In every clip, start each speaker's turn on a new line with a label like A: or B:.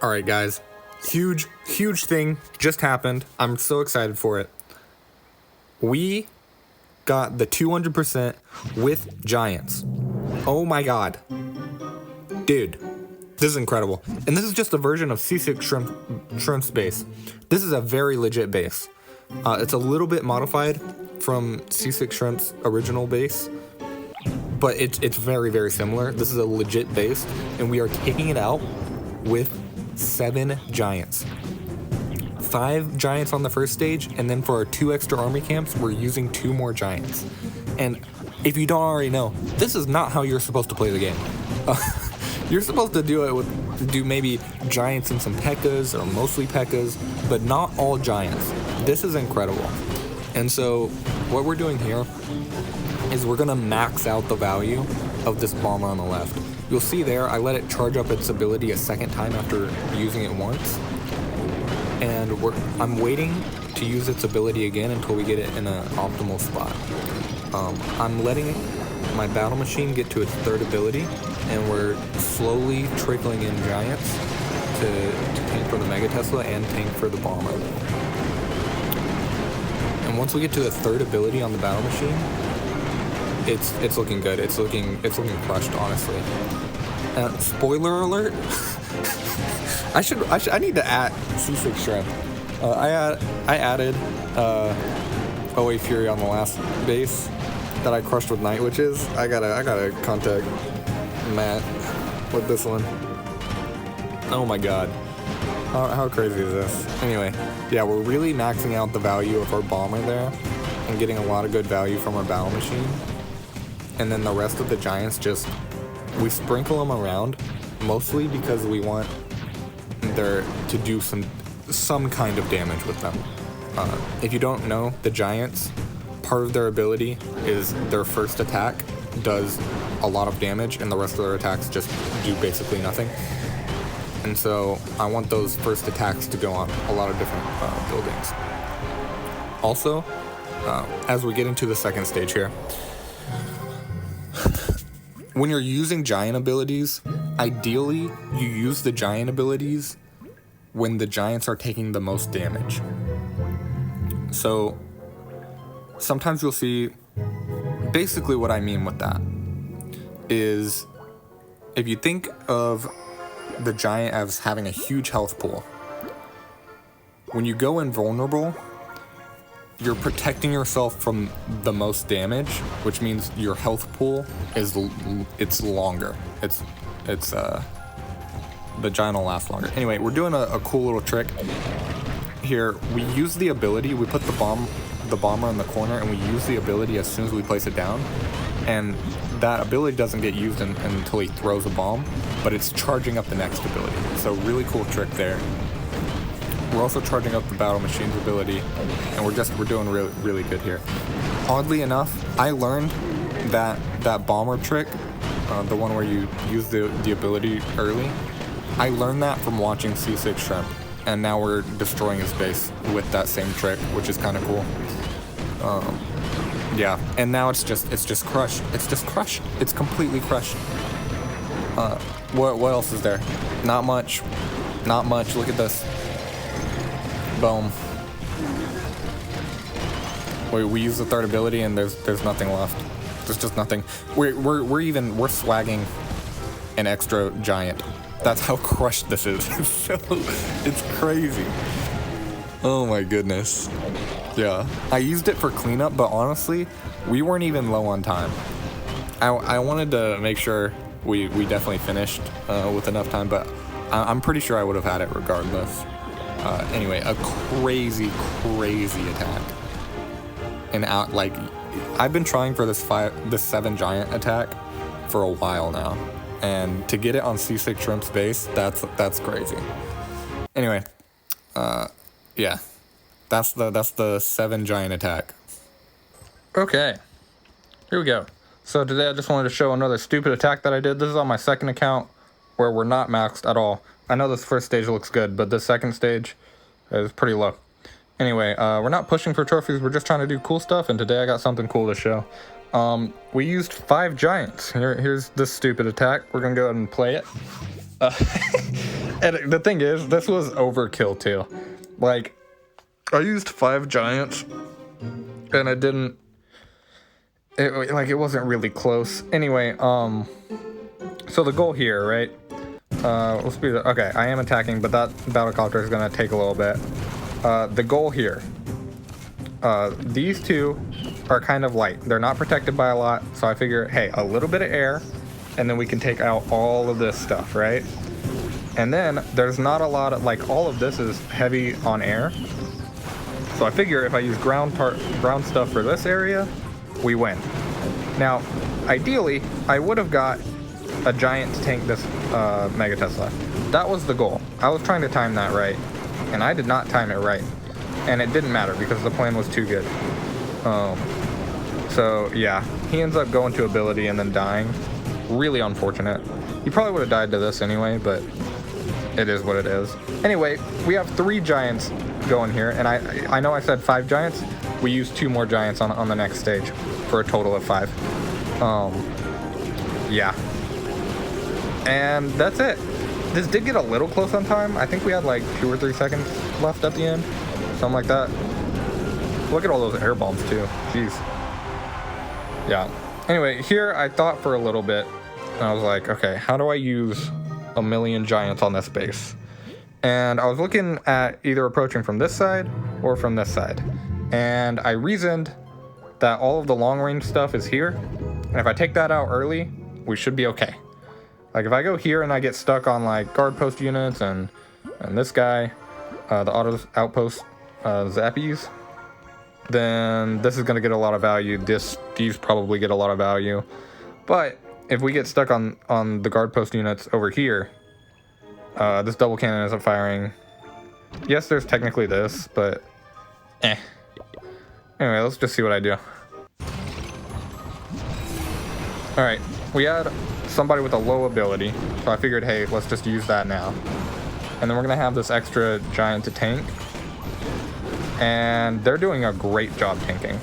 A: All right, guys. Huge thing just happened. I'm so excited for it. We got the 200% with giants. Oh my god. Dude, this is incredible. And this is just a version of SeaSickShrimp's base. This is a very legit base. It's a little bit modified from SeaSickShrimp's original base, but it's very similar. This is a legit base, and we are taking it out with 7 giants. 5 giants on the first stage, and then for our 2 extra army camps, we're using 2 more giants. And if you don't already know, this is not how you're supposed to play the game. You're supposed to do maybe giants and some P.E.K.K.A.s, or mostly P.E.K.K.A.s, but not all giants. This is incredible. And so what we're doing here is we're gonna max out the value of this bomber on the left. You'll see there, I let it charge up its ability a second time after using it once. And I'm waiting to use its ability again until we get it in an optimal spot. I'm letting my battle machine get to its 3rd ability, and we're slowly trickling in giants to tank for the Mega Tesla and tank for the bomber. And once we get to the 3rd ability on the battle machine, it's looking good. It's looking crushed, honestly. Spoiler alert. I need to add SeaSickShrimp. I added OA Fury on the last base that I crushed with Night Witches. I gotta contact Matt with this one. Oh my god. How crazy is this? Anyway, yeah, we're really maxing out the value of our bomber there and getting a lot of good value from our battle machine. And then the rest of the giants, we sprinkle them around, mostly because we want there to do some kind of damage with them. If you don't know, the giants, part of their ability is their first attack does a lot of damage, and the rest of their attacks just do basically nothing. And so I want those first attacks to go on a lot of different buildings. Also, as we get into the 2nd stage here, when you're using giant abilities, ideally you use the giant abilities when the giants are taking the most damage. So sometimes you'll see, basically what I mean with that is, if you think of the giant as having a huge health pool, when you go invulnerable, you're protecting yourself from the most damage, which means your health pool it's longer. The giant will last longer. Anyway, we're doing a cool little trick here. We use the ability, we put the bomber in the corner, and we use the ability as soon as we place it down. And that ability doesn't get used until he throws a bomb, but it's charging up the next ability. So really cool trick there. We're also charging up the battle machine's ability, and we're doing really good here. Oddly enough, I learned that bomber trick, the one where you use the ability early, I learned that from watching SeaSickShrimp, and now we're destroying his base with that same trick, which is kind of cool. Yeah, and now it's just crushed. It's just crushed. It's completely crushed. What else is there? Not much. Look at this. Boom. We use the 3rd ability, and there's nothing left. There's just nothing. We're swagging an extra giant. That's how crushed this is. It's crazy. Oh my goodness. Yeah, I used it for cleanup, but honestly, we weren't even low on time. I wanted to make sure we definitely finished with enough time, but I'm pretty sure I would have had it regardless. Anyway, a crazy attack. And I've been trying for this 7 giant attack for a while now, and to get it on SeaSickShrimp's base, that's crazy. Anyway, yeah, that's the 7 giant attack. Okay, here we go. So today I just wanted to show another stupid attack that I did. This is on my 2nd account, where we're not maxed at all. I know this first stage looks good, but the 2nd stage is pretty low. Anyway, we're not pushing for trophies, we're just trying to do cool stuff, and today I got something cool to show. We used 5 giants. Here's this stupid attack. We're gonna go ahead and play it. And the thing is, this was overkill too. Like, I used 5 giants, and it didn't. It wasn't really close. Anyway, so the goal here, right? Let's be okay. I am attacking, but that battlecopter is gonna take a little bit. The goal here. These two are kind of light. They're not protected by a lot, so I figure, hey, a little bit of air, and then we can take out all of this stuff, right? And then there's not a lot of, like, all of this is heavy on air. So I figure if I use ground stuff for this area, we win. Now, ideally, I would have got a giant to tank this Mega Tesla. That was the goal. I was trying to time that right, and I did not time it right. And it didn't matter because the plan was too good. So yeah, he ends up going to ability and then dying. Really unfortunate. He probably would have died to this anyway, but it is what it is. Anyway, we have 3 giants going here, and I know I said 5 giants. We used 2 more giants on the next stage for a total of 5. Yeah. And that's it. This did get a little close on time. I think we had like 2 or 3 seconds left at the end. Something like that. Look at all those air bombs too. Jeez. Yeah. Anyway, here I thought for a little bit, and I was like, okay, how do I use a million giants on this base? And I was looking at either approaching from this side or from this side. And I reasoned that all of the long range stuff is here. And if I take that out early, we should be okay. Like if I go here and I get stuck on like guard post units and this guy, the auto outpost zappies, then this is going to get a lot of value. These probably get a lot of value. But if we get stuck on the guard post units over here, this double cannon isn't firing. Yes, there's technically this, but Anyway, let's just see what I do. Alright, we had somebody with a low ability, so I figured, hey, let's just use that now. And then we're going to have this extra giant to tank. And they're doing a great job tanking.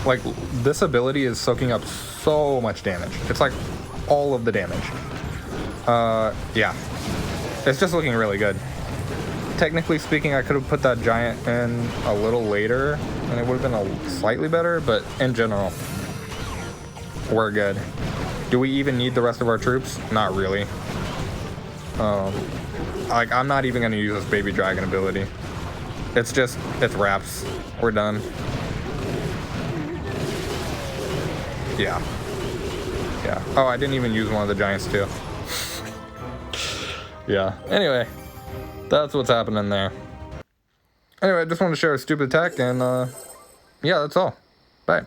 A: Like, this ability is soaking up so much damage. It's like all of the damage. Yeah. It's just looking really good. Technically speaking, I could have put that giant in a little later, and it would have been slightly better, but in general, we're good. Do we even need the rest of our troops? Not really. Like, I'm not even going to use this baby dragon ability. It's wraps. We're done. Yeah. Yeah. Oh, I didn't even use one of the giants too. Yeah. Anyway, that's what's happening there. Anyway, I just wanted to share a stupid attack, and yeah, that's all. Bye.